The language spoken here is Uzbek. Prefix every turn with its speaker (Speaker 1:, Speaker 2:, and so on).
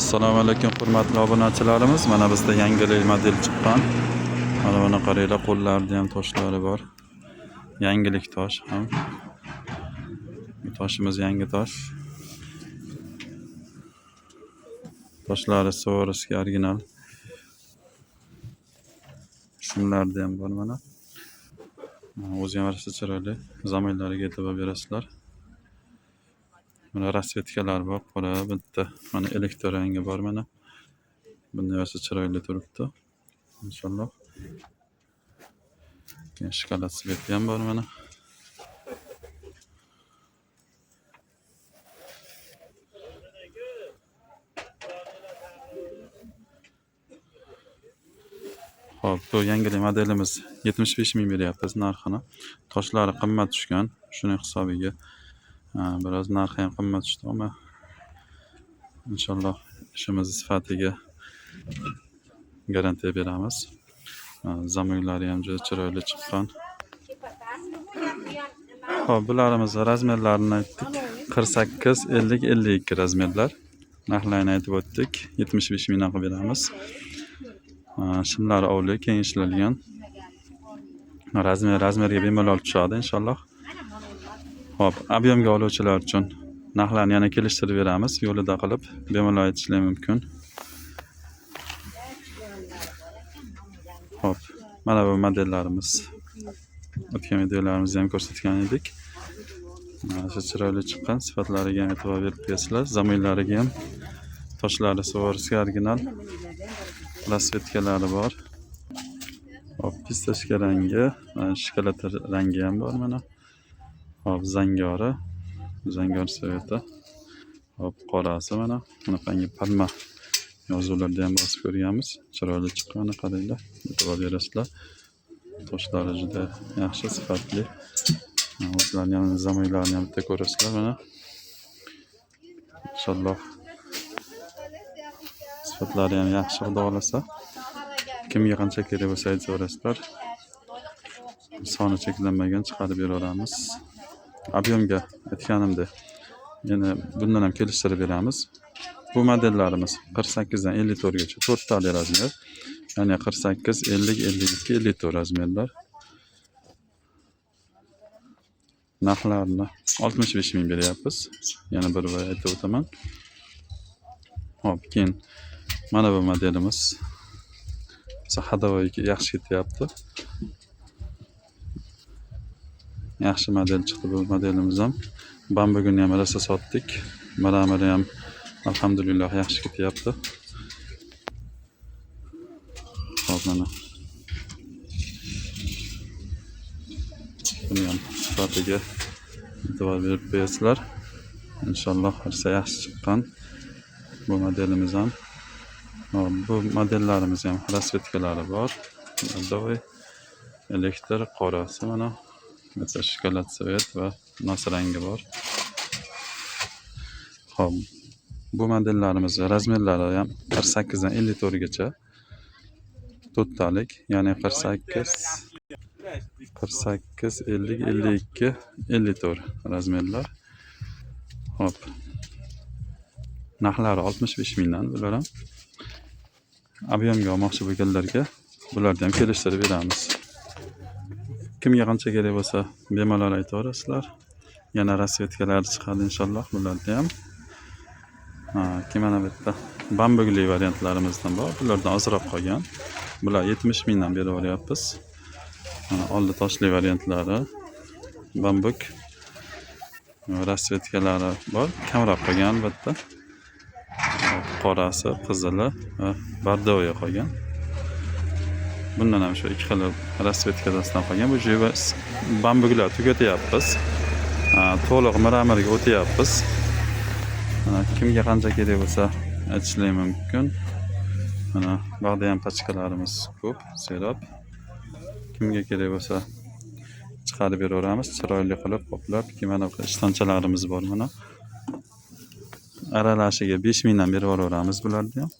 Speaker 1: Assalomu alaykum hurmatli obunachilarimiz. Mana bizda yangi model chiqqan. Mana buni qaranglar, qo'llarida ham toshlari bor. Yangilik tosh ham. Bu toshimiz yangi tosh. Toshlari Swarovski original. Shimlarda ham bor mana. O'zi ham rosa chiroyli. Zamoylariga e'tibor berasizlar. Mana rasvetkalar bor, qora bitta. Mana elektr rangi bor mana. Bunday rosa chiroyli turibdi. Inshaalloh. Shokolad sveti ham bor mana. Hop, bu yangi modelimiz 75 ming beryapmiz narxini. Toshlari qimmat tushgan, shuning hisobiga biroz narxi ham qimmat tushdi, ammo inshaalloh ishimiz sifatiga garantiya beramiz. Zamoylari ham juda chiroyli chiqqan. Hop, bularimiz razmerlarini aytdik. 48, 50, 52 razmerlar. Narxlarini aytib o'tdik. 75 mingdan qilib beramiz. Shimlari ovli, keng ishlangan. Razmerga bemalol tushadi inshaalloh. Hop, ob'yomga oluvchilar uchun narxlarni yana kelishtirib beramiz. Yo'lida qilib bemalol aytishlar mumkin. Hop, mana bu modellarimiz. O'tgan videolarimizda ham ko'rsatgan edik. Shu chiroyli chiqqan, sifatlariga ham e'tibor berib qo'yasizlar. Zamoylariga ham toshlari Swarovski original. Rasvetkalari bor. Hop, pistachka rangi, shokolad rangi ham bor mana. Hop, zangori sveti. Hop, qorasi mana. Bunaqangi palma yozuvlarda ham bosib ko'rganmiz. Chiroyli chiqqan, qaranglar. E'tibor berasizlar. Toshlari juda yaxshi, sifatli. O'zlarining ham zamoylarini ham bitta ko'rasizlar mana. Inshaalloh sifatlari ham yaxshi, xudo xolasa. Kimga qancha kerak bo'lsa aytsaverasizlar. Soni cheklanmagan chiqarib beraveramiz. Ob'yomga aytganimdek, yana bundan ham kelishtirib beramiz. Bu modellarimiz 48 dan 54 gacha 4 tali razmer. Ya'ni 48, 50, 52, 54 razmerlar. Narxlarini 65 ming beryapmiz. Yana bir bor aytib o'taman. Hop, keyin mana bu modelimiz Sahadavoyga yaxshi ketyapti. Yaxshi model chiqdi bu modelimiz ham. Bambugini ham rosa sotdik. Maramari ham alhamdulillah yaxshi ketyapti. Hop, mana. Buni ham sifatiga e'tibor berib qo'yasizlar. Inshaalloh rosa yaxshi chiqqan bu modelimiz ham. Bu modellarimiz ham rasvetkalari bor. Dovoy elektr qorasi mana. Bitta shokolad svet va nos rangi bor. Hop, bu modellarimiz razmerlari ham 48 dan 54 gacha. To'rttalik, ya'ni 48, 50, 52, 54 razmerlar. Hop. Narxlari 65 mingdan bular ham. Ob'yomga olmoqchi bo'lganlarga bularni ham kelishtirib beramiz. Kimga qancha kerak bo'lsa bemalol aytaverasizlar. Yana rasvetkalar chiqadi inshaalloh bularni ham. Mana bitta bambugli variantlarimizdan bor. Bulardan ozroq qolgan. Bular 70 mingdan berib olyapmiz. Oldi toshli variantlari bambuk rasvetkalari bor. Kamroq qolgan albatta. Qorasi, qizili va bardoviy qolgan. Bundan ham shu ikki xil rasvetkasidan qolgan. Bu jiva bambuklar tugatyapmiz. To'liq miramirga o'tyapmiz. Kimga qancha kerak bo'lsa aytishlar mumkin. Mana bog'da ham pachkalarimiz ko'p, serob. Kimga kerak bo'lsa chiqarib beraveramiz, chiroyli qilib qoplab. Mana bu ishtonchalarimiz bor mana. Aralashiga 5 mingdan berib yuboramiz bularni ham.